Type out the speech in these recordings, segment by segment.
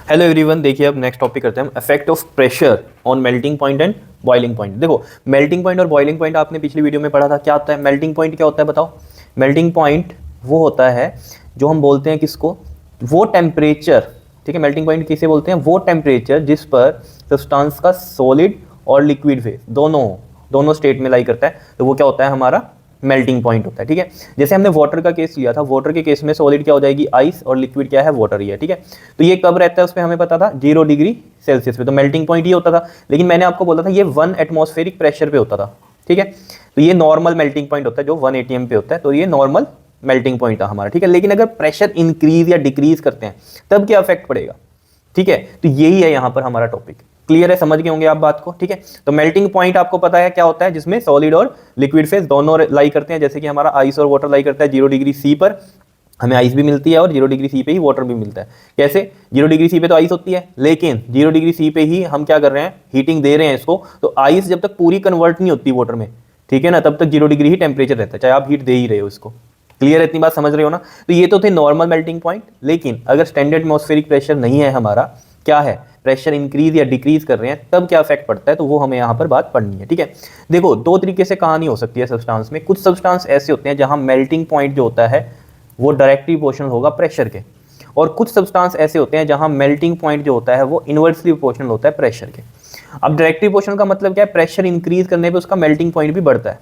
Hello everyone, देखिए अब next topic करते हैं हम, effect of pressure on melting point and boiling point. देखो मेल्टिंग पॉइंट और बॉइलिंग पॉइंट आपने पिछली वीडियो में पढ़ा था, क्या होता है मेल्टिंग पॉइंट, क्या होता है बताओ। मेल्टिंग पॉइंट वो होता है जो हम बोलते हैं किसको, वो टेम्परेचर, ठीक है। मेल्टिंग पॉइंट किसे बोलते हैं, वो टेम्परेचर जिस पर सब्सटेंस का सॉलिड और लिक्विड फेज दोनों स्टेट में लाई करता है, तो वो क्या होता है हमारा मेल्टिंग पॉइंट होता है, ठीक है। जैसे हमने वाटर का केस लिया था, वाटर के केस में सॉलिड क्या हो जाएगी आइस और लिक्विड क्या है वाटर ही है, ठीक है। तो ये कब रहता है उसमें हमें पता था 0 डिग्री सेल्सियस पे, तो मेल्टिंग पॉइंट ये होता था। लेकिन मैंने आपको बोला था ये 1 एटमॉस्फेरिक प्रेशर पे होता था, ठीक है। तो ये नॉर्मल मेल्टिंग पॉइंट होता है जो 1 atm पे होता है, तो ये नॉर्मल मेल्टिंग पॉइंट था हमारा, ठीक है। लेकिन अगर प्रेशर इंक्रीज या डिक्रीज करते हैं तब क्या इफेक्ट पड़ेगा, ठीक है। तो यही है यहाँ पर हमारा टॉपिक। क्लियर है, समझ गए होंगे आप बात को, ठीक है। तो मेल्टिंग पॉइंट आपको पता है क्या होता है, जिसमें सॉलिड और लिक्विड फेज दोनों लाई करते हैं। जैसे कि हमारा आइस और वाटर लाई करता है 0 डिग्री सी पर, हमें आइस भी मिलती है और 0 डिग्री सी पे ही वाटर भी मिलता है। कैसे, 0 डिग्री सी पे तो आइस होती है, लेकिन 0 डिग्री सी पे ही हम क्या कर रहे हैं, हीटिंग दे रहे हैं इसको। तो आइस जब तक पूरी कन्वर्ट नहीं होती वाटर में, ठीक है ना, तब तक 0 डिग्री ही टेम्परेचर रहता है, चाहे आप हीट दे ही रहे हो इसको। क्लियर है, इतनी बात समझ रहे हो ना। तो ये तो थे नॉर्मल मेल्टिंग पॉइंट। लेकिन अगर स्टैंडर्ड एटमॉस्फेरिक प्रेशर नहीं है हमारा, क्या है, प्रेशर इंक्रीज या डिक्रीज कर रहे हैं, तब क्या इफेक्ट पड़ता है, तो वो हमें यहाँ पर बात पढ़नी है, ठीक है। देखो दो तरीके से कहानी हो सकती है सब्सटेंस में। कुछ सब्सटेंस ऐसे होते हैं जहां मेल्टिंग पॉइंट जो होता है वो डायरेक्टली प्रोपोर्शनल होगा प्रेशर के, और कुछ सब्सटेंस ऐसे होते हैं जहां मेल्टिंग पॉइंट जो होता है वो इनवर्सली प्रोपोर्शनल होता है प्रेशर के। अब डायरेक्टली प्रोपोर्शनल का मतलब क्या है, प्रेशर इंक्रीज करने पर उसका मेल्टिंग पॉइंट भी बढ़ता है।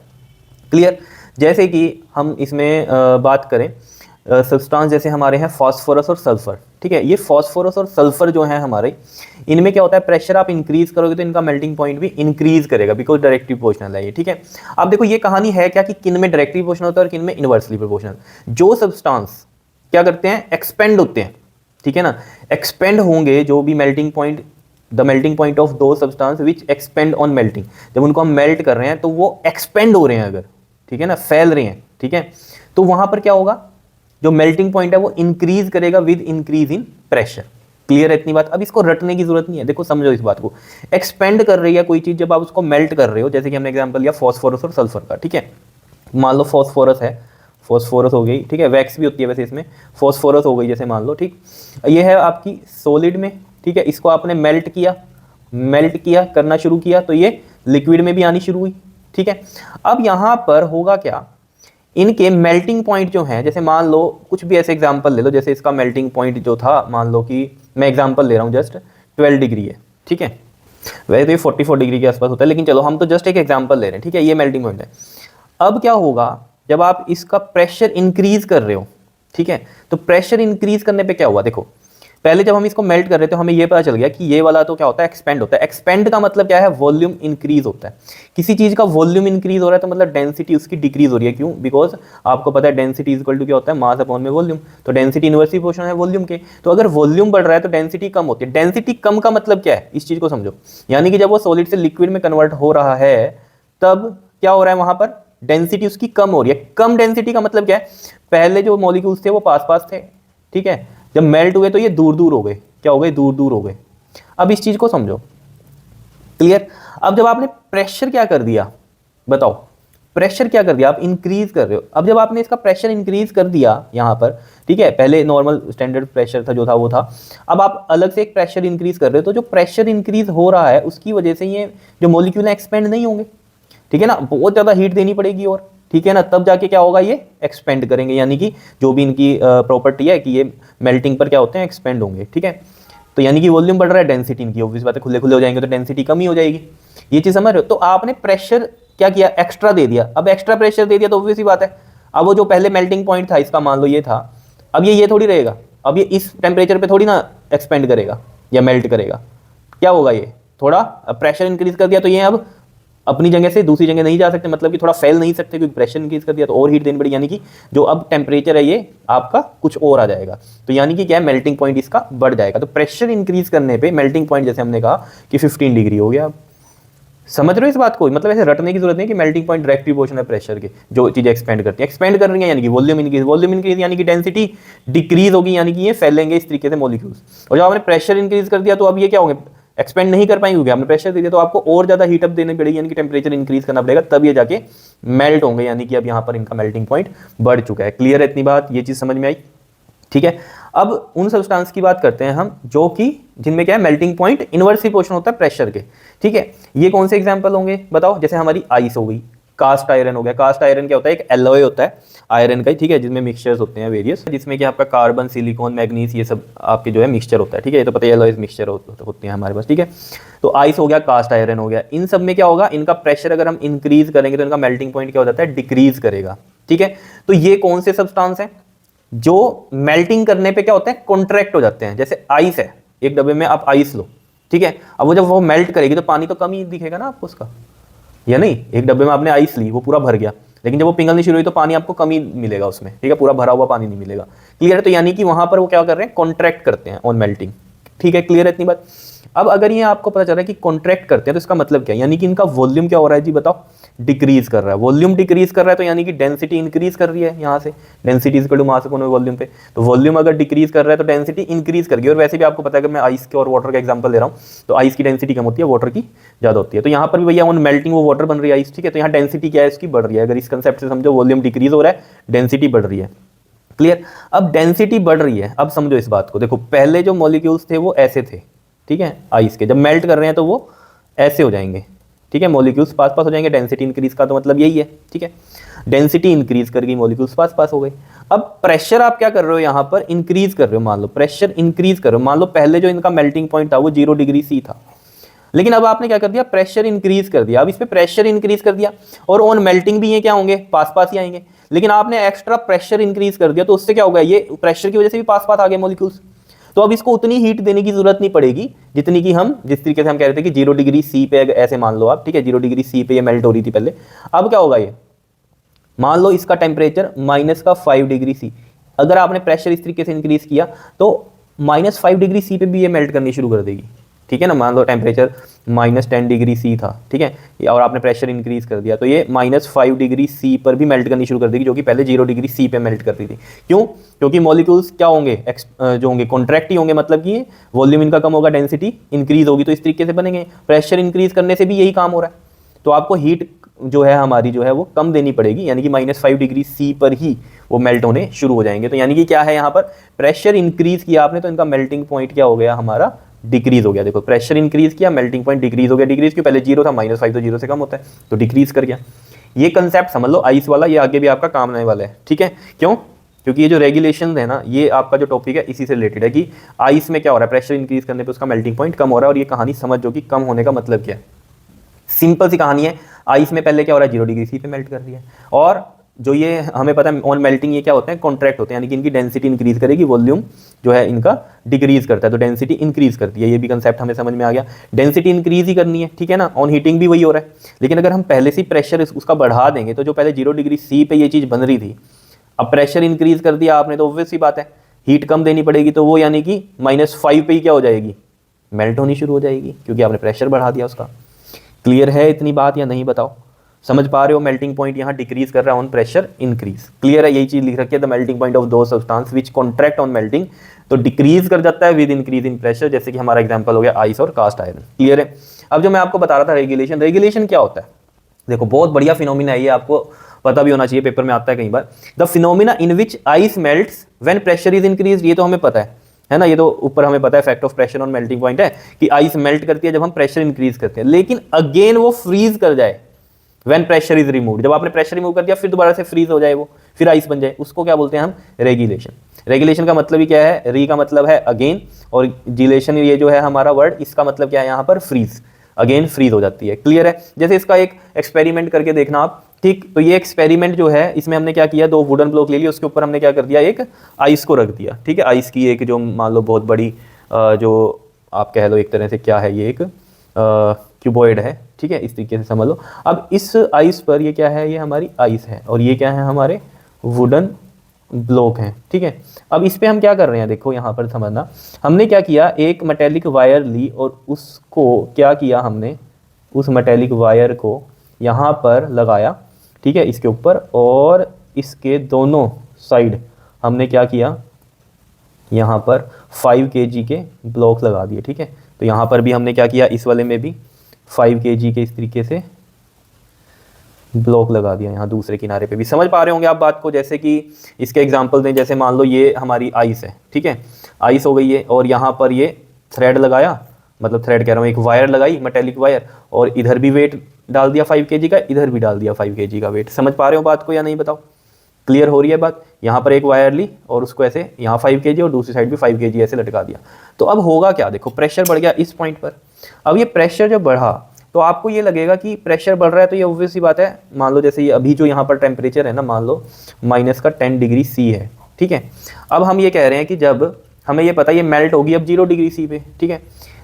क्लियर। जैसे कि हम इसमें बात करें, सब्सटेंस जैसे हमारे हैं फास्फोरस और सल्फर, ठीक है। ये फास्फोरस और सल्फर जो है हमारे, इनमें क्या होता है, प्रेशर आप इंक्रीज करोगे तो इनका मेल्टिंग पॉइंट भी इंक्रीज करेगा, बिकॉज डायरेक्टली प्रोपोर्शनल है ये, ठीक है। अब देखो ये कहानी है क्या कि किन में डायरेक्टली प्रोपोर्शनल होता है और किन में इनवर्सली प्रोपोर्शनल। जो सब्सटेंस क्या करते हैं, एक्सपेंड होते हैं, ठीक है ना, एक्सपेंड होंगे जो भी melting point, the melting point of दो substance which expand on melting, जब उनको हम मेल्ट कर रहे हैं तो वो एक्सपेंड हो रहे हैं अगर, ठीक है ना, फैल रहे हैं, ठीक है। तो वहां पर क्या होगा, जो मेल्टिंग पॉइंट है वो इंक्रीज करेगा with increase in pressure. Clear है इतनी बात। अब इसको रटने की जरूरत नहीं है, देखो समझो इस बात को। एक्सपेंड कर रही है कोई चीज, जब आप उसको मेल्ट कर रहे हो, जैसे कि हमने एग्जांपल लिया फास्फोरस और सल्फर का, ठीक है। मान लो फास्फोरस है, फास्फोरस हो गई, ठीक है। वैक्स भी होती है वैसे इसमें, फास्फोरस हो गई जैसे मान लो, ठीक। ये है आपकी सॉलिड में, ठीक है। इसको आपने मेल्ट किया करना शुरू किया, तो ये लिक्विड में भी आनी शुरू हुई, ठीक है। अब यहां पर होगा क्या, इनके मेल्टिंग पॉइंट जो हैं, जैसे मान लो कुछ भी ऐसे एग्जांपल ले लो, जैसे इसका मेल्टिंग पॉइंट जो था, मान लो कि मैं एग्जांपल ले रहा हूं जस्ट 12 डिग्री है, ठीक है। वैसे तो ये 44 डिग्री के आसपास होता है, लेकिन चलो हम तो जस्ट एक एग्जांपल ले रहे हैं, ठीक है। ये मेल्टिंग पॉइंट है। अब क्या होगा, जब आप इसका प्रेशर इंक्रीज कर रहे हो, ठीक है, तो प्रेशर इंक्रीज करने पे क्या हुआ, देखो पहले जब हम इसको मेल्ट कर रहे थे हमें ये पता चल गया कि ये वाला तो क्या होता है, एक्सपेंड होता है। एक्सपेंड का मतलब क्या है, वॉल्यूम इंक्रीज होता है। किसी चीज का वॉल्यूम इंक्रीज हो रहा है तो मतलब डेंसिटी उसकी डिक्रीज हो रही है। क्यों, बिकॉज आपको पता है डेंसिटी इज इक्वल टू क्या होता है, मास अपॉन में वॉल्यूम। तो डेंसिटी इनवर्सली प्रोपोर्शनल है वॉल्यूम के। तो अगर वॉल्यूम बढ़ रहा है तो डेंसिटी कम होती है। डेंसिटी कम का मतलब क्या है, इस चीज को समझो। यानी कि जब वो सॉलिड से लिक्विड में कन्वर्ट हो रहा है तब क्या हो रहा है, वहां पर डेंसिटी उसकी कम हो रही है। कम डेंसिटी का मतलब क्या है, पहले जो मॉलिक्यूल्स थे वो पास पास थे, ठीक है। जब मेल्ट हुए तो ये दूर दूर हो गए, क्या हो गए, दूर दूर हो गए। अब इस चीज को समझो। क्लियर। अब जब आपने प्रेशर क्या कर दिया, बताओ, प्रेशर क्या कर दिया, आप इंक्रीज कर रहे हो। अब जब आपने इसका प्रेशर इंक्रीज कर दिया यहां पर, ठीक है, पहले नॉर्मल स्टैंडर्ड प्रेशर था जो था वो था, अब आप अलग से एक प्रेशर इंक्रीज कर रहे हो। तो जो प्रेशर इंक्रीज हो रहा है उसकी वजह से ये जो मॉलिक्यूल एक्सपेंड नहीं होंगे, ठीक है ना, बहुत ज्यादा हीट देनी पड़ेगी और, ठीक है ना, तब जाके क्या होगा, ये एक्सपेंड करेंगे। यानी कि जो भी इनकी प्रॉपर्टी है कि ये मेल्टिंग पर क्या होते हैं, एक्सपेंड होंगे, ठीक है। तो यानी कि वॉल्यूम बढ़ रहा है, डेंसिटी इनकी ऑब्वियस बात है, खुले खुले हो जाएंगे तो डेंसिटी कम ही हो जाएगी। ये चीज समझ रहे हो। तो आपने प्रेशर क्या किया, एक्स्ट्रा दे दिया। अब एक्स्ट्रा प्रेशर दे दिया तो ऑब्वियस ही बात है, अब वो जो पहले मेल्टिंग पॉइंट था इसका, मान लो ये था, अब ये थोड़ी रहेगा। अब ये इस टेम्परेचर पे थोड़ी ना एक्सपेंड करेगा या मेल्ट करेगा। क्या होगा, ये थोड़ा प्रेशर इंक्रीज कर दिया तो ये अब अपनी जगह से दूसरी जगह नहीं जा सकते, मतलब कि थोड़ा फैल नहीं सकते, क्योंकि प्रेशर इंक्रीज कर दिया तो और हीट देनी पड़ी। यानी कि जो अब टेम्परेचर है ये आपका कुछ और आ जाएगा। तो यानी कि क्या है, मेल्टिंग पॉइंट इसका बढ़ जाएगा। तो प्रेशर इंक्रीज करने पे मेल्टिंग पॉइंट, जैसे हमने कहा कि 15 डिग्री हो गया। अब समझ रहे हो इस बात को, मतलब ऐसे रटने की जरूरत नहीं कि मेल्टिंग पॉइंट डायरेक्ट प्रोपोर्शनल है प्रेशर के। जो चीजें एक्सपेंड करती है, एक्सपेंड कर रही है यानी कि वॉल्यूम इंक्रीज यानी कि डेंसिटी डिक्रीज होगी, यानी कि ये फैलेंगे इस तरीके से मॉलिक्यूल्स। और जब आपने प्रेशर इंक्रीज कर दिया तो अब ये क्या होंगे, एक्सपेंड नहीं कर पाएंगे, क्योंकि हमने प्रेशर दे दिया। तो आपको और ज्यादा हीटअप देनी पड़ेगी, यानी कि टेम्परेचर इंक्रीज करना पड़ेगा, तब ये जाके मेल्ट होंगे। यानी कि अब यहाँ पर इनका मेल्टिंग पॉइंट बढ़ चुका है। क्लियर है इतनी बात, ये चीज समझ में आई, ठीक है। अब उन सब्सटेंस की बात करते हैं हम जो कि जिनमें क्या है, मेल्टिंग पॉइंट इनवर्सली प्रोपोर्शनल होता है प्रेशर के। ठीक है, ये कौन से एग्जांपल होंगे बताओ? जैसे हमारी आइस हो गई, कास्ट आयरन हो गया। कास्ट आयरन क्या होता है? एक एलॉय होता है आयरन का, ठीक है, जिसमें मिक्सचर्स होते हैं वेरियस, जिसमें कि आपका कार्बन, सिलिकॉन, मैग्नीज, ये सब आपके जो है मिक्सचर होता है। ठीक है, ये तो पता है एलॉयज मिक्सचर होते हैं हमारे पास। ठीक है, तो आइस हो गया, कास्ट आयरन हो गया, इन सब में क्या होगा, इनका प्रेशर अगर हम इंक्रीज करेंगे तो इनका मेल्टिंग पॉइंट क्या हो जाता है? डिक्रीज करेगा। ठीक है, तो ये कौन से सब्सटेंस हैं जो मेल्टिंग करने पे क्या होता है? कॉन्ट्रैक्ट हो जाते हैं। जैसे आइस है, एक डब्बे में आप आइस लो, ठीक है, अब वो जब वो मेल्ट करेगी तो पानी तो कम ही दिखेगा ना आपको उसका, या नहीं? एक डब्बे में आपने आइस ली, वो पूरा भर गया, लेकिन जब वो पिघलनी शुरू हुई तो पानी आपको कम ही मिलेगा उसमें। ठीक है, पूरा भरा हुआ पानी नहीं मिलेगा। क्लियर है? तो यानी कि वहां पर वो क्या कर रहे हैं? कॉन्ट्रैक्ट करते हैं ऑन मेल्टिंग। ठीक है, क्लियर है इतनी बात? अब अगर ये आपको पता चल रहा है कि कॉन्ट्रैक्ट करते हैं तो इसका मतलब क्या है? यानी कि इनका वॉल्यूम क्या हो रहा है जी बताओ? डिक्रीज कर रहा है। वॉल्यूम डिक्रीज कर रहा है तो यानी कि डेंसिटी इंक्रीज कर रही है। यहाँ से density is equal to mass upon volume पे, तो वॉल्यूम अगर डिक्रीज कर रहा है तो डेंसिटी इंक्रीज कर गई। और वैसे भी आपको पता है, अगर मैं आइस के और वाटर का एग्जांपल ले रहा हूँ तो आइस की डेंसिटी कम होती है, वाटर की ज्यादा होती है। तो यहाँ पर भी भैया ऑन मेल्टिंग वो वाटर बन रही है आइस। ठीक है, तो यहाँ डेंसिटी क्या है इसकी? बढ़ रही है। अगर इस कंसेप्ट से समझो, वॉल्यूम डिक्रीज हो रहा है, डेंसिटी बढ़ रही है। क्लियर? अब डेंसिटी बढ़ रही है, अब समझो इस बात को। देखो, पहले जो मॉलिक्यूल्स थे वो ऐसे थे, ठीक है, आइस के, जब मेल्ट कर रहे हैं तो वो ऐसे हो जाएंगे। ठीक है, मॉलिक्यूल्स पास पास हो जाएंगे, डेंसिटी इंक्रीज का तो मतलब यही है। ठीक है, डेंसिटी इंक्रीज कर गई, मॉलिक्यूल्स पास पास हो गए। अब प्रेशर आप क्या कर रहे हो? यहाँ पर इंक्रीज कर रहे हो। मान लो प्रेशर इंक्रीज कर रहे हो, मान लो पहले जो इनका मेल्टिंग पॉइंट था वो 0 डिग्री सी था, लेकिन अब आपने क्या कर दिया? प्रेशर इंक्रीज कर दिया। अब इस पे प्रेशर इंक्रीज कर दिया और ऑन मेल्टिंग भी ये क्या होंगे? पास पास ही आएंगे, लेकिन आपने एक्स्ट्रा प्रेशर इंक्रीज कर दिया तो उससे क्या होगा? ये प्रेशर की वजह से भी पास पास आ गए मॉलिक्यूल्स। तो अब इसको उतनी हीट देने की जरूरत नहीं पड़ेगी जितनी कि हम, जिस तरीके से हम कह रहे थे कि 0 डिग्री सी पे, ऐसे मान लो आप, ठीक है, 0 डिग्री सी पे ये मेल्ट हो रही थी पहले। अब क्या होगा? ये मान लो इसका टेम्परेचर -5 डिग्री सी, अगर आपने प्रेशर इस तरीके से इंक्रीज किया तो -5 डिग्री सी पे भी ये मेल्ट करनी शुरू कर देगी। ठीक है ना, मान लो टेम्परेचर -10 डिग्री सी था, ठीक है, और आपने प्रेशर इंक्रीज कर दिया तो ये -5 डिग्री सी पर भी मेल्ट करनी शुरू कर देगी, जो कि पहले 0 डिग्री सी पे मेल्ट करती थी। क्यों? क्योंकि मॉलिक्यूल्स क्या होंगे? जो होंगे कॉन्ट्रैक्ट ही होंगे, मतलब कि वॉल्यूम इनका कम होगा, डेंसिटी इंक्रीज होगी, तो इस तरीके से बनेंगे। प्रेशर इंक्रीज करने से भी यही काम हो रहा है, तो आपको हीट जो है हमारी जो है वो कम देनी पड़ेगी, यानी कि -5 डिग्री सी पर ही वो मेल्ट होने शुरू हो जाएंगे। तो यानी कि क्या है, यहाँ पर प्रेशर इंक्रीज किया आपने तो इनका मेल्टिंग पॉइंट क्या हो गया? हमारा डिक्रीज हो गया। देखो, प्रेशर इंक्रीज किया, मेल्टिंग पॉइंट डिक्रीज हो गया। डिक्रीज क्यों? पहले 0 था, -5 तो 0 से कम होता है, तो डिक्रीज कर गया। ये कंसेप्ट समझ लो आइस वाला, ये आगे भी आपका काम आने वाला है। ठीक है, क्यों? क्योंकि ये जो रेगुलेशन है ना, ये आपका जो टॉपिक है इसी से रिलेटेड है कि आइस में क्या हो रहा है, प्रेशर इंक्रीज करने पे उसका मेल्टिंग पॉइंट कम हो रहा है। और ये कहानी समझ जो कि कम होने का मतलब क्या है। सिंपल सी कहानी है, आइस में पहले क्या हो रहा है? 0 डिग्री सी पे मेल्ट कर रही है, और जो ये हमें पता है ऑन मेल्टिंग ये क्या होते हैं? कॉन्ट्रैक्ट होते हैं, यानी कि इनकी डेंसिटी इंक्रीज करेगी, वॉल्यूम जो है इनका डिक्रीज करता है, तो डेंसिटी इंक्रीज करती है। ये भी कंसेप्ट हमें समझ में आ गया, डेंसिटी इंक्रीज ही करनी है। ठीक है ना, ऑन हीटिंग भी वही हो रहा है। लेकिन अगर हम पहले से प्रेशर उसका बढ़ा देंगे, तो जो पहले 0 डिग्री सी पे ये चीज़ बन रही थी, अब प्रेशर इंक्रीज कर दिया आपने, तो ऑब्वियस सी बात है हीट कम देनी पड़ेगी, तो वो यानी कि -5 पे ही क्या हो जाएगी? मेल्ट होनी शुरू हो जाएगी, क्योंकि आपने प्रेशर बढ़ा दिया उसका। क्लियर है इतनी बात या नहीं बताओ? समझ पा रहे हो? मेल्टिंग पॉइंट यहाँ डिक्रीज कर रहा है ऑन प्रेशर इंक्रीज। क्लियर है? यही चीज लिख रखी है, द मेल्टिंग पॉइंट ऑफ दो substance which contract on melting, तो डिक्रीज कर जाता है विद इंक्रीज इन प्रेशर, जैसे कि हमारा एग्जांपल हो गया आइस और कास्ट आयरन। क्लियर है? अब जो मैं आपको बता रहा था रेगुलेशन, रेगुलेशन क्या होता है? देखो, बहुत बढ़िया फिनोमिना है ये, आपको पता भी होना चाहिए, पेपर में आता है कई बार। The phenomena in which ice melts when pressure is increase, ये तो हमें पता है ना, ये तो ऊपर हमें पता है, fact of pressure on melting point है कि आइस मेल्ट करती है जब हम प्रेशर इंक्रीज करते हैं, लेकिन अगेन वो फ्रीज कर जाए व्हेन प्रेशर इज रिमूव, जब आपने प्रेशर रिमूव कर दिया फिर दोबारा से फ्रीज हो जाए वो, फिर आइस बन जाए, उसको क्या बोलते हैं हम? रेगुलेशन। रेगुलेशन का मतलब ही क्या है? री का मतलब है अगेन, और जिलेशन ये जो है हमारा वर्ड, इसका मतलब क्या है यहाँ पर? फ्रीज, अगेन फ्रीज हो जाती है। क्लियर है? जैसे इसका एक एक्सपेरिमेंट करके देखना आप, ठीक, तो ये एक्सपेरिमेंट जो है इसमें हमने क्या किया, 2 वुडन ब्लॉक ले लिए, उसके ऊपर हमने क्या कर दिया, एक आइस को रख दिया। ठीक है, आइस की एक जो मान लो बहुत बड़ी जो आप कह लो एक तरह से क्या है, ये एक क्यूबॉइड है। ठीक है, इस तरीके से समझ लो। अब इस आइस पर ये क्या है? ये हमारी आइस है, और ये क्या है? हमारे वुडन ब्लॉक हैं। ठीक है, अब इस पे हम क्या कर रहे हैं? देखो यहाँ पर समझना, हमने क्या किया, एक मेटेलिक वायर ली और उसको क्या किया हमने, उस मेटेलिक वायर को यहाँ पर लगाया, ठीक है, इसके ऊपर, और इसके दोनों साइड हमने क्या किया, यहाँ पर 5 kg के ब्लॉक लगा दिए। ठीक है, तो यहाँ पर भी हमने क्या किया, इस वाले में भी 5 kg के इस तरीके से ब्लॉक लगा दिया यहाँ दूसरे किनारे पे भी। समझ पा रहे होंगे आप बात को। जैसे कि इसके एग्जांपल दें, जैसे मान लो ये हमारी आइस है, ठीक है, आइस हो गई है, और यहाँ पर ये थ्रेड लगाया, मतलब थ्रेड कह रहा हूँ, एक वायर लगाई, मेटेलिक वायर, और इधर भी वेट डाल दिया 5 kg का, इधर भी डाल दिया 5 kg का वेट। समझ पा रहे हो बात को या नहीं बताओ? क्लियर हो रही है बात? यहाँ पर एक वायर ली और उसको ऐसे यहाँ 5 kg और दूसरी साइड भी 5 kg ऐसे लटका दिया। तो अब होगा क्या, देखो प्रेशर बढ़ गया इस पॉइंट पर। अब ये प्रेशर जब बढ़ा तो आपको ये लगेगा कि प्रेशर बढ़ रहा है, तो ये ऑब्वियस सी बात है, मान लो जैसे ये अभी जो यहाँ पर टेम्परेचर है ना, मान लो -10 डिग्री सी है, ठीक है। अब हम ये कह रहे हैं कि जब हमें ये पता है ये मेल्ट होगी अब 0 डिग्री सी पे, ठीक है,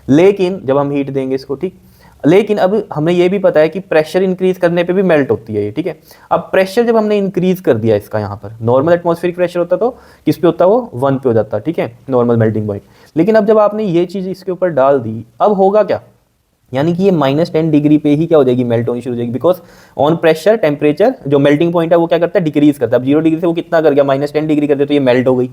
लेकिन जब हम हीट देंगे इसको, ठीक, लेकिन अब हमें ये भी पता है कि प्रेशर इंक्रीज करने पे भी मेल्ट होती है ये, ठीक है। अब प्रेशर जब हमने इंक्रीज कर दिया इसका, यहाँ पर नॉर्मल एटमॉस्फेरिक प्रेशर होता तो किस पे होता, वो 1 पे हो जाता, ठीक है, नॉर्मल मेल्टिंग पॉइंट। लेकिन अब जब आपने ये चीज़ इसके ऊपर डाल दी, अब होगा क्या, यानी कि ये -10 डिग्री पे ही क्या हो जाएगी, मेल्ट होनी शुरू हो जाएगी। बिकॉज ऑन प्रेशर टेम्परेचर जो मेल्टिंग पॉइंट है वो क्या करता है, डिक्रीज करता है। अब 0 डिग्री से वो कितना कर गया, -10 डिग्री कर दिया, तो ये मेल्ट हो गई।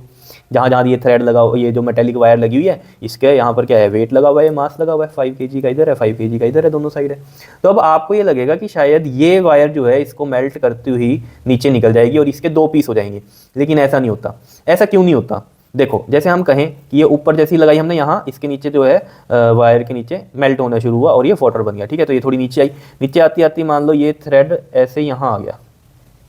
जहाँ जहाँ ये थ्रेड लगा, ये जो मेटेलिक वायर लगी हुई है, इसके यहाँ पर क्या है, वेट लगा हुआ है, मास लगा हुआ है, 5 kg का इधर है, 5 kg का इधर है, दोनों साइड है। तो अब आपको ये लगेगा कि शायद ये वायर जो है इसको मेल्ट करती हुई नीचे निकल जाएगी और इसके 2 पीस हो जाएंगे, लेकिन ऐसा नहीं होता। ऐसा क्यों नहीं होता, देखो जैसे हम कहें कि ये ऊपर जैसी लगाई हमने, यहाँ इसके नीचे जो है वायर के नीचे मेल्ट होना शुरू हुआ और ये वाटर बन गया, ठीक है। तो ये थोड़ी नीचे आई, नीचे आती आती मान लो ये थ्रेड ऐसे यहाँ आ गया,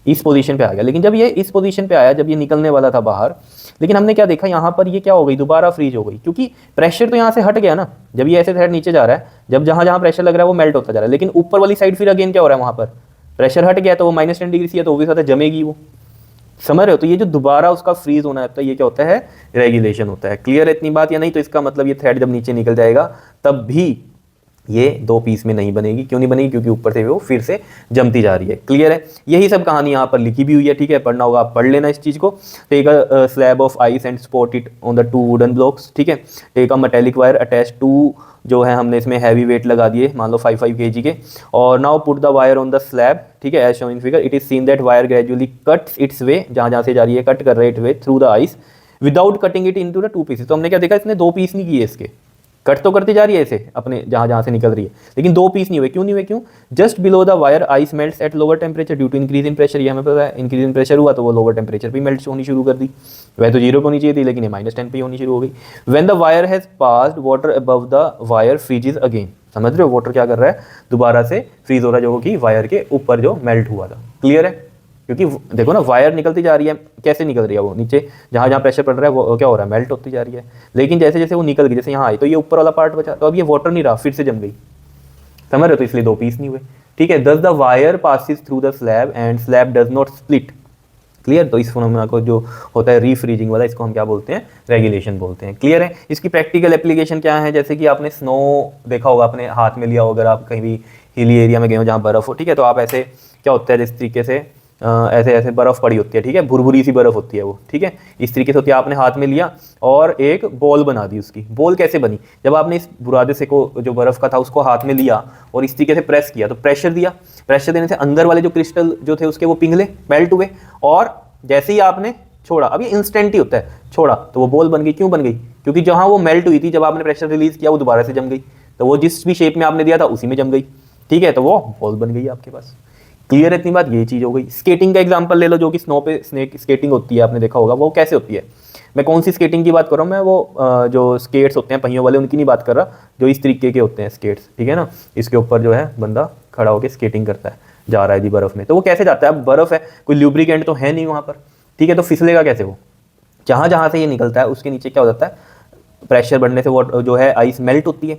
इस पोजीशन पे आ गया। लेकिन जब ये इस पोजीशन पे आया, जब ये निकलने वाला था बाहर, लेकिन हमने क्या देखा, यहाँ पर ये क्या हो गई, दोबारा फ्रीज हो गई, क्योंकि प्रेशर तो यहाँ से हट गया ना। जब ये ऐसे थ्रेड नीचे जा रहा है, जब जहाँ जहाँ प्रेशर लग रहा है वो मेल्ट होता जा रहा है, लेकिन ऊपर वाली साइड फिर अगेन क्या हो रहा है, वहाँ पर प्रेशर हट गया, तो वो -10 डिग्री सी है, तो वो भी साथ जमेगी वो। समझ रहे हो? तो ये जो दोबारा उसका फ्रीज होना होता है, ये क्या होता है, रेगुलेशन होता है। क्लियर है इतनी बात या नहीं? तो इसका मतलब ये थ्रेड जब नीचे निकल जाएगा तब भी ये 2 पीस में नहीं बनेगी। क्यों नहीं बनेगी? क्योंकि ऊपर से वो फिर से जमती जा रही है। क्लियर है? यही सब कहानी यहाँ पर लिखी भी हुई है, ठीक है, पढ़ना होगा आप पढ़ लेना इस चीज़ को। Take a slab of ice and spot it on the 2 wooden blocks, ठीक है। Take a metallic wire attach to, जो है हमने इसमें हैवी वेट लगा दिए, मान लो 5 kg के, और now put the wire on the slab, ठीक है, as shown in figure. It is seen that wire gradually cuts its way, जहाँ जहाँ से जा रही है कट कर रहे it way through the ice without cutting it into the 2 pieces. तो हमने क्या देखा, इसने 2 पीस नहीं किए इसके, कट तो करती जा रही है इसे अपने जहाँ जहाँ से निकल रही है, लेकिन 2 पीस नहीं हुए। क्यों नहीं हुए? क्यों? Just below the wire ice melts at lower temperature due to increase in pressure. ये हमें पता है, इंक्रीज इन प्रेशर हुआ तो वो लोअर टेम्परेचर पे मेल्ट होनी शुरू कर दी। वह तो 0 पे होनी चाहिए थी, लेकिन ये -10 पे होनी शुरू हो गई। When the wire has passed water above the wire freezes again. समझ रहे हो? वाटर क्या कर रहा है, दोबारा से फ्रीज हो रहा है, जो कि वायर के ऊपर जो मेल्ट हुआ था। क्लियर है? क्योंकि देखो ना, वायर निकलती जा रही है, कैसे निकल रही है वो, नीचे जहाँ जहाँ प्रेशर पड़ रहा है वो क्या हो रहा है, मेल्ट होती जा रही है। लेकिन जैसे जैसे वो निकल गई, जैसे यहाँ आई, तो ये ऊपर वाला पार्ट बचा, तो अब ये वाटर नहीं रहा, फिर से जम गई। समझ रहे हो? तो इसलिए 2 पीस नहीं हुए, ठीक है। दस the wire passes through the slab and slab does not split. Clear? तो इस फिनोमेना को जो होता है रीफ्रीजिंग वाला, इसको हम क्या बोलते हैं, रेगुलेशन बोलते हैं। क्लियर है? इसकी प्रैक्टिकल एप्लीकेशन क्या है, जैसे कि आपने स्नो देखा होगा, अपने हाथ में लिया हो, अगर आप कहीं भी हिली एरिया में गए हो जहाँ बर्फ़ हो, ठीक है, तो आप ऐसे क्या होता है, जिस तरीके से ऐसे ऐसे बर्फ़ पड़ी होती है, ठीक है, भुरभुरी सी बर्फ़ होती है वो, ठीक है, इस तरीके से होती है। आपने हाथ में लिया और एक बॉल बना दी। उसकी बॉल कैसे बनी, जब आपने इस बुरादे से को जो बर्फ़ का था उसको हाथ में लिया और इस तरीके से प्रेस किया, तो प्रेशर दिया, प्रेशर देने से अंदर वाले जो क्रिस्टल जो थे उसके वो पिघले, मेल्ट हुए, और जैसे ही आपने छोड़ा, अब ये इंस्टेंट ही होता है, छोड़ा तो वो बॉल बन गई। क्यों बन गई? क्योंकि जहाँ वो मेल्ट हुई थी, जब आपने प्रेशर रिलीज किया, वो दोबारा से जम गई, तो वो जिस भी शेप में आपने दिया था उसी में जम गई, ठीक है, तो वो बॉल बन गई आपके पास। क्लियर है इतनी बात? ये चीज़ हो गई। स्केटिंग का एग्जांपल ले लो, जो कि स्नो पे स्केटिंग होती है, आपने देखा होगा, वो कैसे होती है। मैं कौन सी स्केटिंग की बात कर रहा हूँ, मैं वो जो स्केट्स होते हैं पहियों वाले, उनकी नहीं बात कर रहा, जो इस तरीके के होते हैं स्केट्स, ठीक है ना, इसके ऊपर जो है बंदा खड़ा होकर स्केटिंग करता है, जा रहा है जी बर्फ़ में, तो वो कैसे जाता है, अब बर्फ़ है, कोई ल्यूब्रिकेंट तो है नहीं वहाँ पर, ठीक है, तो फिसलेगा कैसे वो? जहाँ जहाँ से ये निकलता है उसके नीचे क्या हो जाता है, प्रेशर बढ़ने से वो जो है आइस मेल्ट होती है,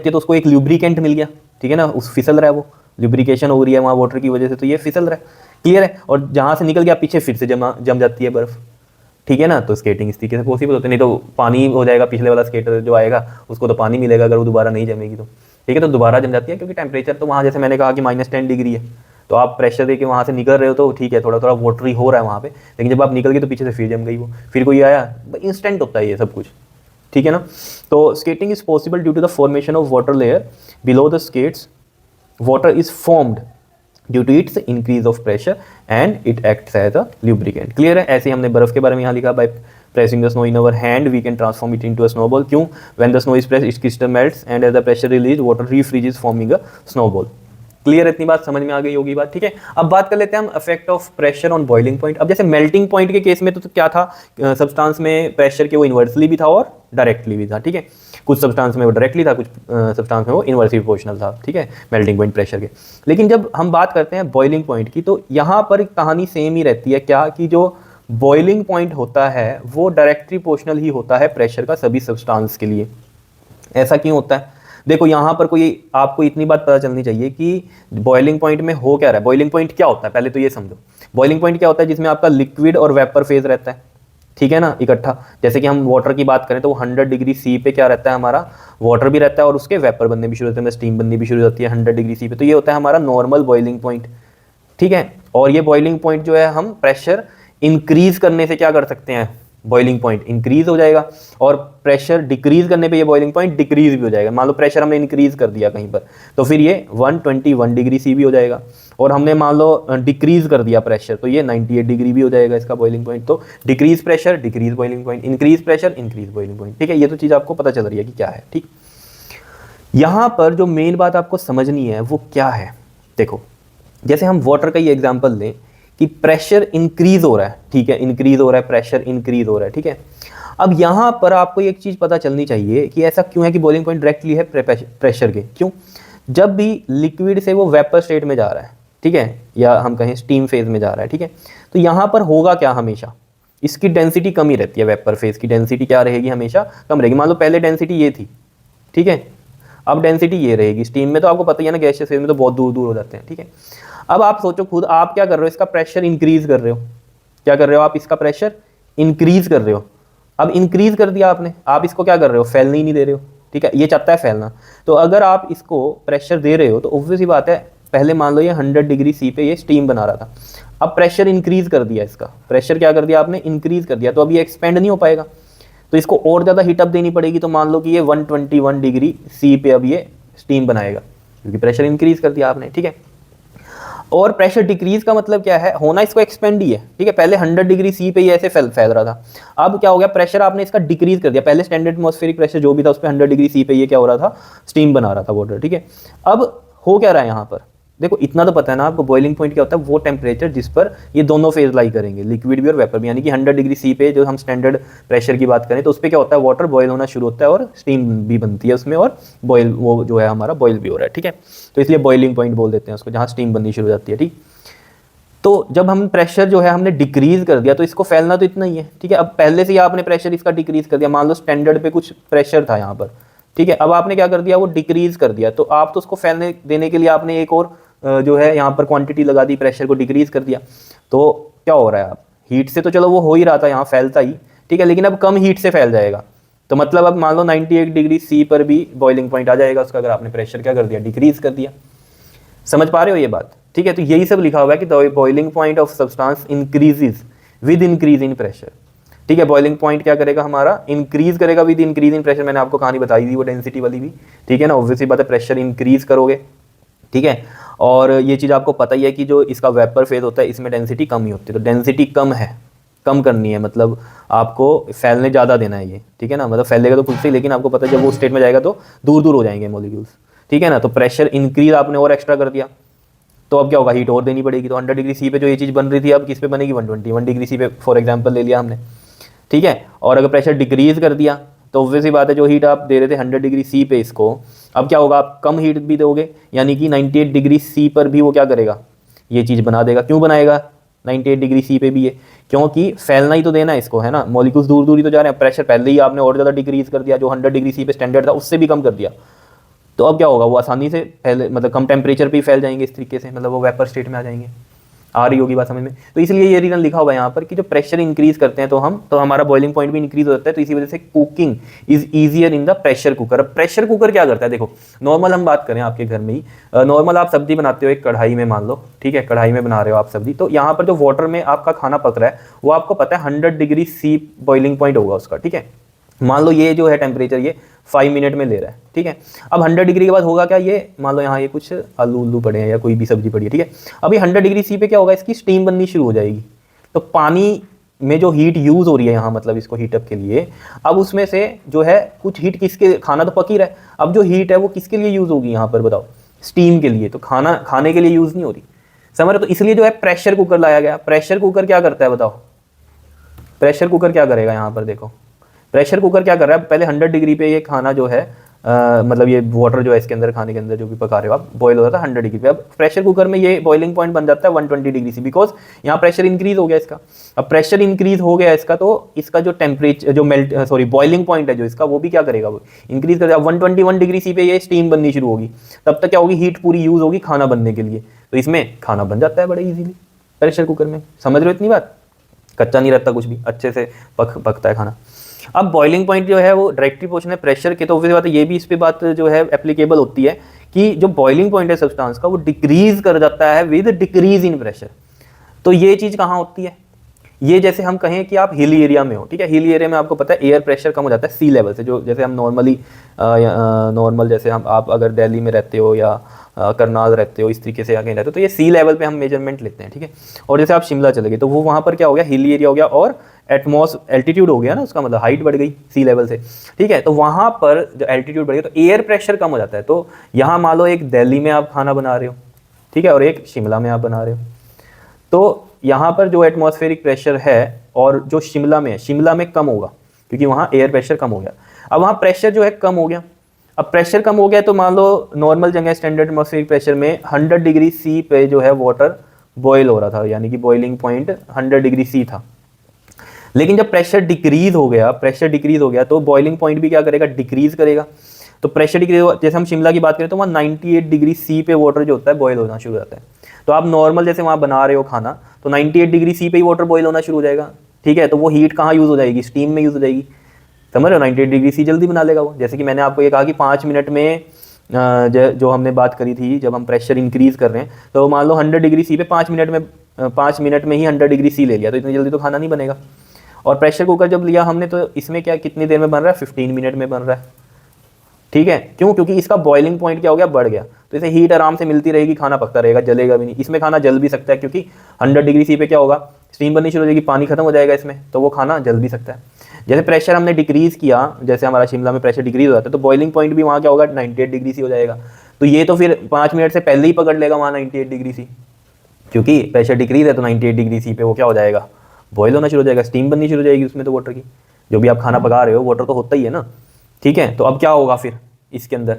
तो उसको एक ल्यूब्रिकेंट मिल गया, ठीक है ना, उस फिसल रहा है, वो ल्यूब्रिकेशन हो रही है वहाँ वाटर की वजह से, तो ये फिसल रहा है। क्लियर है? और जहाँ से निकल गया पीछे फिर से जम जाती है बर्फ़, ठीक है ना। तो स्केटिंग इस तरीके से पॉसिबल होती है, नहीं तो पानी हो जाएगा, पिछले वाला स्केटर जो आएगा उसको तो पानी मिलेगा अगर वो दोबारा नहीं जमेगी तो, ठीक है, तो दोबारा जम जाती है, क्योंकि टेम्परेचर तो वहाँ जैसे मैंने कहा कि -10 डिग्री है, तो आप प्रेशर दे के वहाँ से निकल रहे हो तो ठीक है, थोड़ा थोड़ा वाटरी हो रहा है वहाँ पे, लेकिन जब आप निकल गए तो पीछे से फिर जम गई वो, फिर कोई आया, इंस्टेंट होता है ये सब कुछ, ठीक है ना। तो skating is possible due to the formation of water layer below the skates. Water is formed due to its increase of pressure and it acts as a lubricant. Clear है? ऐसे ही हमने बर्फ के बारे में यहाँ लिखा, bye pressing the snow in our hand we can transform it into a snowball। क्यों? when the snow is pressed its crystal melts and as the pressure release water refreezes forming a snowball। Clear, इतनी बात समझ में आ गई होगी बात, ठीक है। अब बात कर लेते हैं हम effect of pressure on boiling point. अब जैसे मेल्टिंग पॉइंट के केस में तो क्या था, सब्सटेंस में प्रेशर के वो इन्वर्सली भी था और डायरेक्टली भी था, ठीक है। कुछ सब्सटेंस में वो डायरेक्टली था, कुछ सब्सटेंस में वो इन्वर्सली प्रोपोर्शनल था, ठीक है, मेल्टिंग पॉइंट प्रेशर के। लेकिन जब हम बात करते हैं बॉइलिंग पॉइंट की, तो यहाँ पर कहानी सेम ही रहती है, क्या कि जो बॉइलिंग पॉइंट होता है वो डायरेक्टली प्रोपोर्शनल ही होता है प्रेशर का सभी सब्सटेंस के लिए। ऐसा क्यों होता है? देखो यहाँ पर कोई आपको इतनी बात पता चलनी चाहिए कि बॉइलिंग पॉइंट में हो क्या रहा है। बॉइलिंग पॉइंट क्या होता है पहले तो ये समझो। बॉइलिंग पॉइंट क्या होता है? जिसमें आपका लिक्विड और वेपर फेज रहता है, ठीक है ना, इकट्ठा। जैसे कि हम वाटर की बात करें तो 100 डिग्री सी पे क्या रहता है हमारा, वाटर भी रहता है और उसके वेपर बनने भी शुरू होते हैं, स्टीम बननी भी शुरू होती है 100 डिग्री सी पे। तो ये होता है हमारा नॉर्मल बॉइलिंग पॉइंट, ठीक है। और ये बॉइलिंग पॉइंट जो है हम प्रेशर इंक्रीज करने से क्या कर सकते हैं, बॉइलिंग पॉइंट इंक्रीज हो जाएगा, और प्रेशर डिक्रीज करने पे ये बॉइलिंग पॉइंट डिक्रीज भी हो जाएगा। मान लो प्रेशर हमने इंक्रीज कर दिया कहीं पर, तो फिर ये 121 डिग्री सी भी हो जाएगा, और हमने मान लो डिक्रीज कर दिया प्रेशर, तो ये 98 डिग्री भी हो जाएगा इसका बॉइलिंग पॉइंट। तो decrease pressure decrease boiling point, increase pressure increase boiling point, ठीक है। ये तो चीज़ आपको पता चल रही है कि क्या है, ठीक। यहाँ पर जो मेन बात आपको समझनी है वो क्या है, देखो जैसे हम वाटर का ये एग्जाम्पल लें कि प्रेशर इंक्रीज हो रहा है, ठीक है, इंक्रीज हो रहा है, प्रेशर इंक्रीज हो रहा है, ठीक है। अब यहाँ पर आपको एक चीज़ पता चलनी चाहिए कि ऐसा क्यों है कि बॉइलिंग पॉइंट डायरेक्टली है प्रेशर के। क्यों? जब भी लिक्विड से वो वेपर स्टेट में जा रहा है, ठीक है, या हम कहें स्टीम फेज में जा रहा है, ठीक है, तो यहाँ पर होगा क्या, हमेशा इसकी डेंसिटी कम ही रहती है। वेपर फेज की डेंसिटी क्या रहेगी, हमेशा कम रहेगी। मान लो पहले डेंसिटी ये थी, ठीक है, अब डेंसिटी ये रहेगी। स्टीम में तो आपको पता ही है ना, गैसियस फेज में तो बहुत दूर दूर हो जाते हैं, ठीक है। अब आप सोचो खुद, आप क्या कर रहे हो, इसका प्रेशर इंक्रीज कर रहे हो। क्या कर रहे हो आप, इसका प्रेशर इंक्रीज कर रहे हो। अब इंक्रीज कर दिया आपने, आप इसको क्या कर रहे हो, फैलने ही नहीं दे रहे हो, ठीक है, ये चाहता है फैलना। तो अगर आप इसको प्रेशर दे रहे हो तो ऑब्वियस ही बात है, पहले मान लो ये 100 डिग्री सी पे ये स्टीम बना रहा था, अब प्रेशर इंक्रीज कर दिया, इसका प्रेशर क्या कर दिया आपने, इंक्रीज कर दिया, तो अब ये एक्सपेंड नहीं हो पाएगा, तो इसको और ज़्यादा हीटअप देनी पड़ेगी। तो मान लो कि ये 121 डिग्री सी पे अब ये स्टीम बनाएगा, क्योंकि प्रेशर इंक्रीज कर दिया आपने, ठीक है। और प्रेशर डिक्रीज का मतलब क्या है, होना इसको एक्सपेंड ही है, ठीक है। पहले 100 डिग्री सी पे ये ऐसे फैल रहा था, अब क्या हो गया, प्रेशर आपने इसका डिक्रीज कर दिया। पहले स्टैंडर्ड एटमॉस्फेरिक प्रेशर जो भी था उस पर 100 डिग्री सी पे ये क्या हो रहा था, स्टीम बना रहा था वाटर, ठीक है। अब हो क्या रहा है यहाँ पर, देखो इतना तो पता है ना आपको, बॉइलिंग पॉइंट क्या होता है, वो टेम्परेचर जिस पर ये दोनों फेज लाई करेंगे, लिक्विड भी और वेपर भी। यानी कि 100 डिग्री सी पे जो हम स्टैंडर्ड प्रेशर की बात करें तो उस पर क्या होता है, वाटर बॉयल होना शुरू होता है और स्टीम भी बनती है उसमें, और बॉयल वो जो है हमारा बॉयल भी हो रहा है, ठीक है। तो इसलिए बॉइलिंग पॉइंट बोल देते हैं उसको, जहाँ स्टीम बननी शुरू हो जाती है, ठीक। तो जब हम प्रेशर जो है हमने डिक्रीज कर दिया तो इसको फैलना तो इतना ही है, ठीक है। अब पहले से ही आपने प्रेशर इसका डिक्रीज कर दिया, मान लो स्टैंडर्ड पे कुछ प्रेशर था यहाँ पर, ठीक है, अब आपने क्या कर दिया, वो डिक्रीज कर दिया, तो आप तो उसको फैलने देने के लिए आपने एक और जो है यहाँ पर क्वांटिटी लगा दी, प्रेशर को डिक्रीज कर दिया। तो क्या हो रहा है, आप हीट से तो चलो वो हो ही रहा था यहाँ फैलता ही, ठीक है, लेकिन अब कम हीट से फैल जाएगा। तो मतलब अब मान लो 98 डिग्री सी पर भी बॉइलिंग पॉइंट आ जाएगा उसका, अगर आपने प्रेशर क्या कर दिया, डिक्रीज कर दिया। समझ पा रहे हो ये बात, ठीक है। तो यही सब लिखा हुआ है कि boiling point of substance increases with increase in pressure, ठीक है। बॉइलिंग पॉइंट क्या करेगा हमारा, इंक्रीज करेगा विद इंक्रीज इन प्रेशर। मैंने आपको कहानी बताई थी वो डेंसिटी वाली भी, ठीक है ना। ऑब्वियसली बात है, प्रेशर इंक्रीज करोगे, ठीक है। और ये चीज़ आपको पता ही है कि जो इसका वेपर फेज होता है इसमें डेंसिटी कम ही होती है, तो डेंसिटी कम है, कम करनी है, मतलब आपको फैलने ज़्यादा देना है ये, ठीक है ना। मतलब फैलेगा तो खुद से, लेकिन आपको पता है जब वो स्टेट में जाएगा तो दूर दूर हो जाएंगे मॉलिक्यूल्स, ठीक है ना। तो प्रेशर इंक्रीज आपने और एक्स्ट्रा कर दिया, तो अब क्या होगा, हीट और देनी पड़ेगी। तो 100 डिग्री सी पे जो ये चीज़ बन रही थी अब किस पे बनेगी, 121 डिग्री सी पे फॉर एग्जांपल ले लिया हमने, ठीक है। और अगर प्रेशर डिक्रीज कर दिया तो ऑब्वियस सी बात है, जो हीट आप दे रहे थे 100 डिग्री सी पे इसको, अब क्या होगा, आप कम हीट भी दोगे, यानी कि 98 डिग्री सी पर भी वो क्या करेगा, ये चीज़ बना देगा। क्यों बनाएगा 98 डिग्री सी पे भी ये, क्योंकि फैलना ही तो देना है इसको, है ना। मॉलिक्यूल्स दूर दूर ही तो जा रहे हैं, प्रेशर पहले ही आपने और ज़्यादा डिक्रीज कर दिया, जो 100 डिग्री सी पे स्टैंडर्ड था उससे भी कम कर दिया, तो अब क्या होगा, वो आसानी से पहले मतलब कम टेम्परेचर पे ही फैल जाएंगे इस तरीके से, मतलब वो वेपर स्टेट में आ जाएंगे। आ रही होगी बात समझ में। तो इसलिए ये रीजन लिखा हुआ है यहाँ पर कि जो प्रेशर इंक्रीज करते हैं तो हमारा बॉइलिंग पॉइंट भी इंक्रीज हो जाता है। तो इसी वजह से cooking is easier in the pressure cooker. अब प्रेशर कुकर क्या करता है, देखो नॉर्मल हम बात करें आपके घर में ही, नॉर्मल आप सब्जी बनाते हो एक कढ़ाई में, मान लो, ठीक है, कढ़ाई में बना रहे हो आप सब्जी, तो यहाँ पर जो वाटर में आपका खाना पक रहा है वो आपको पता है 100 डिग्री सी बॉइलिंग पॉइंट होगा उसका, ठीक है। मान लो ये जो है टेम्परेचर ये 5 मिनट में ले रहा है, ठीक है। अब 100 डिग्री के बाद होगा क्या, ये मान लो यहाँ ये कुछ आलू उल्लू पड़े हैं या कोई भी सब्जी पड़ी है, ठीक है। अभी 100 डिग्री सी पे क्या होगा, इसकी स्टीम बननी शुरू हो जाएगी। तो पानी में जो हीट यूज़ हो रही है यहाँ, मतलब इसको हीटअप के लिए, अब उसमें से जो है कुछ हीट किसके, खाना तो पक ही रहा है, अब जो हीट है वो किसके लिए यूज़ होगी यहाँ पर बताओ, स्टीम के लिए, तो खाना खाने के लिए यूज़ नहीं हो रही, समझ रहे? तो इसलिए जो है प्रेशर कुकर लाया गया। प्रेशर कुकर क्या करता है बताओ, प्रेशर कुकर क्या करेगा? यहाँ पर देखो प्रेशर कुकर क्या कर रहा है, पहले 100 डिग्री पे ये खाना जो है मतलब ये वाटर जो है इसके अंदर, खाने के अंदर जो भी पका रहे हो आप, बॉईल होता था 100 डिग्री पे। अब प्रेशर कुकर में ये बॉइलिंग पॉइंट बन जाता है 120 डिग्री से, बिकॉज यहाँ प्रेशर इंक्रीज हो गया इसका। अब प्रेशर इंक्रीज हो गया इसका, तो इसका जो टेम्परेचर जो बॉइलिंग पॉइंट है जो इसका, वो भी क्या करेगा, वो इंक्रीज कर देगा। 121 डिग्री सी पे ये स्टीम बननी शुरू होगी, तब तक क्या होगी, हीट पूरी यूज होगी खाना बनने के लिए, तो इसमें खाना बन जाता है बड़े ईजिली प्रेशर कुकर में। समझ रहे हो इतनी बात? कच्चा नहीं रहता कुछ भी, अच्छे से पकता है खाना। अब बॉइलिंग पॉइंट जो है वो डायरेक्टली पोर्शन है प्रेशर के, तो ऑब्वियस बात है ये भी इस पे बात जो है एप्लीकेबल होती है कि जो बॉइलिंग पॉइंट है सब्सटेंस का, वो डिक्रीज कर जाता है विद डिक्रीज इन प्रेशर। तो ये चीज़ कहाँ होती है, ये जैसे हम कहें कि आप हिली एरिया में हो, ठीक है, हिली एरिया में आपको पता है एयर प्रेशर कम हो जाता है सी लेवल से, जो जैसे हम नॉर्मल जैसे हम आप अगर दिल्ली में रहते हो या करनाल रहते हो, इस तरीके से आगे रहते हो, तो ये सी लेवल पे हम मेजरमेंट लेते हैं, ठीक है। और जैसे आप शिमला चले गए तो वो वहाँ पर क्या हो गया, हिली एरिया हो गया और एल्टीट्यूड हो गया ना, उसका मतलब हाइट बढ़ गई सी लेवल से, ठीक है। तो वहाँ पर जो एल्टीट्यूड बढ़ गया तो एयर प्रेशर कम हो जाता है। तो यहाँ मान लो एक दिल्ली में आप खाना बना रहे हो, ठीक है, और एक शिमला में आप बना रहे हो, तो यहाँ पर जो एटमॉस्फेरिक प्रेशर है और जो शिमला में है, शिमला में कम होगा क्योंकि वहाँ एयर प्रेशर कम हो गया। अब वहाँ प्रेशर जो है कम हो गया, अब प्रेशर कम हो गया तो मान लो नॉर्मल जगह स्टैंडर्ड एटमॉस्फेरिक प्रेशर में 100 डिग्री सी पे जो है वाटर बॉयल हो रहा था, यानी कि बॉइलिंग पॉइंट 100 डिग्री सी था। लेकिन जब प्रेशर डिक्रीज हो गया तो बॉइलिंग पॉइंट भी क्या करेगा, डिक्रीज करेगा। तो प्रेशर डिक्रीज, जैसे हम शिमला की बात करें तो वहाँ 98 डिग्री सी पे वाटर जो होता है बॉयल होना शुरू हो जाता है। तो आप नॉर्मल जैसे वहाँ बना रहे हो खाना, तो 98 डिग्री सी पे ही वाटर बॉयल होना शुरू हो जाएगा, ठीक है। तो वो हीट कहाँ यूज़ हो जाएगी, स्टीम में यूज़ हो जाएगी, समझ रहे हो। 98 डिग्री सी जल्दी बना लेगा वो। जैसे कि मैंने आपको ये कहा कि 5 मिनट में जो हमने बात करी थी, जब हम प्रेशर इंक्रीज कर रहे हैं, तो मान लो 100 डिग्री सी पे 5 मिनट में ही 100 डिग्री सी ले लिया, तो इतनी जल्दी तो खाना नहीं बनेगा। और प्रेशर कुकर जब लिया हमने, तो इसमें क्या कितनी देर में बन रहा है, 15 मिनट में बन रहा है, ठीक है। क्यों? क्योंकि इसका बॉइलिंग पॉइंट क्या हो गया, बढ़ गया। तो इसे हीट आराम से मिलती रहेगी, खाना पकता रहेगा, जलेगा भी नहीं। इसमें खाना जल भी सकता है क्योंकि 100 डिग्री सी पे क्या होगा, स्टीम बननी शुरू हो जाएगी, पानी खत्म हो जाएगा इसमें, तो वो खाना जल भी सकता है। जैसे प्रेशर हमने डिक्रीज किया, जैसे हमारा शिमला में प्रेशर डिक्रीज हो जाता है, तो बॉइलिंग पॉइंट भी वहाँ क्या होगा, 98 डिग्री सी हो जाएगा। तो ये तो फिर 5 मिनट से पहले ही पकड़ लेगा वहाँ 98 डिग्री सी, क्योंकि प्रेशर डिक्रीज है तो 98 डिग्री सी पे वो क्या हो जाएगा, बॉयल होना शुरू हो जाएगा, स्टीम बननी शुरू हो जाएगी उसमें। तो वाटर की जो भी आप खाना पका रहे हो, वाटर तो होता ही है ना, ठीक है। तो अब क्या होगा फिर इसके अंदर,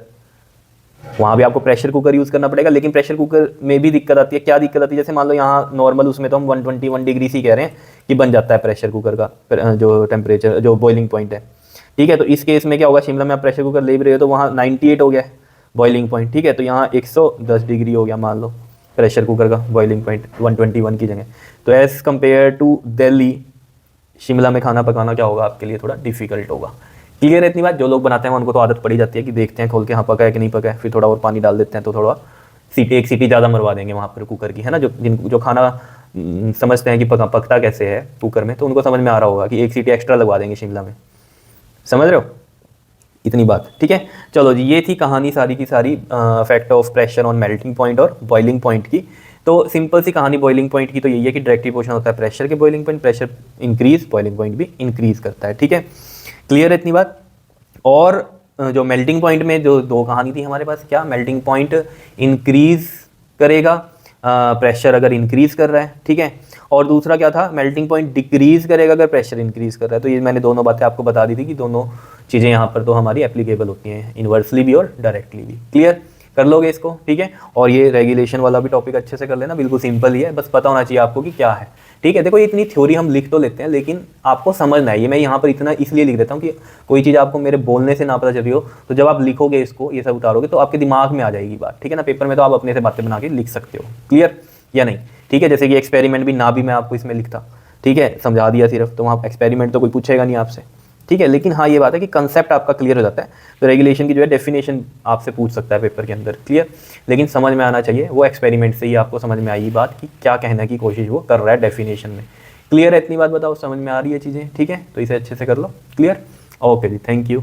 वहाँ भी आपको प्रेशर कुकर यूज़ करना पड़ेगा। लेकिन प्रेशर कुकर में भी दिक्कत आती है। क्या दिक्कत आती है, जैसे मान लो यहाँ नॉर्मल उसमें तो हम 121 डिग्री सी कह रहे हैं कि बन जाता है प्रेशर कुकर का जो टेम्परेचर, जो बॉइलिंग पॉइंट है, ठीक है। तो इस केस में क्या होगा, शिमला में आप प्रेशर कुकर ले भी रहे हो तो वहाँ 98 हो गया बॉइलिंग पॉइंट, ठीक है। तो यहाँ 110 डिग्री हो गया मान लो प्रेशर कुकर का बॉइलिंग पॉइंट 121 की जगह। तो as compare to Delhi, Shimla में खाना पकाना क्या होगा आपके लिए, थोड़ा डिफिकल्ट होगा। क्लियर है इतनी बात? जो लोग बनाते हैं उनको तो आदत पड़ी जाती है कि देखते हैं खोल के, हाँ पका है कि नहीं पका है, फिर थोड़ा और पानी डाल देते हैं, तो थोड़ा एक सीटी ज़्यादा मरवा देंगे वहाँ पर कुकर की, है ना। जो खाना समझते हैं कि पकता कैसे है कुकर में, तो उनको समझ में आ रहा होगा कि एक सीटी एक्स्ट्रा लगवा देंगे शिमला में, समझ रहे हो इतनी बात, ठीक है। चलो जी, ये थी कहानी सारी की सारी effect of pressure on melting point और बॉइलिंग पॉइंट की। तो सिंपल सी कहानी बॉइलिंग पॉइंट की तो यही है कि डायरेक्टली पोर्शन होता है प्रेशर के boiling point, pressure increase, boiling point भी इंक्रीज करता है, ठीक है। क्लियर है इतनी बात? और जो मेल्टिंग पॉइंट में जो दो कहानी थी हमारे पास, क्या मेल्टिंग पॉइंट इंक्रीज करेगा प्रेशर अगर इंक्रीज कर रहा है, ठीक है। और दूसरा क्या था, मेल्टिंग पॉइंट डिक्रीज करेगा अगर प्रेशर इंक्रीज कर रहा है। तो ये मैंने दोनों बातें आपको बता दी थी कि दोनों चीज़ें यहाँ पर तो हमारी एप्लीकेबल होती हैं, इन्वर्सली भी और डायरेक्टली भी। क्लियर कर लोगे इसको, ठीक है। और ये रेगुलेशन वाला भी टॉपिक अच्छे से कर लेना, बिल्कुल सिंपल ही है, बस पता होना चाहिए आपको कि क्या है, ठीक है। देखो ये इतनी थ्योरी हम लिख तो लेते हैं, लेकिन आपको समझना है। ये मैं यहाँ पर इतना इसलिए लिख देता हूँ कि कोई चीज़ आपको मेरे बोलने से ना पता चल रही हो, तो जब आप लिखोगे इसको, ये सब उतारोगे, तो आपके दिमाग में आ जाएगी बात, ठीक है ना। पेपर में तो आप अपने से बातें बना के लिख सकते हो, क्लियर या नहीं, ठीक है। जैसे कि एक्सपेरिमेंट भी ना भी मैं आपको इसमें लिखता, ठीक है, समझा दिया सिर्फ, तो वहाँ एक्सपेरिमेंट तो कोई पूछेगा नहीं आपसे, ठीक है। लेकिन हाँ ये बात है कि कंसेप्ट आपका क्लियर हो जाता है, तो रेगुलेशन की जो है डेफिनेशन आपसे पूछ सकता है पेपर के अंदर, क्लियर। लेकिन समझ में आना चाहिए, वो एक्सपेरिमेंट से ही आपको समझ में आई बात कि क्या कहने की कोशिश वो कर रहा है डेफिनेशन में। क्लियर है इतनी बात? बताओ समझ में आ रही है चीज़ें, ठीक है। तो इसे अच्छे से कर लो, clear. Okay ji, thank you.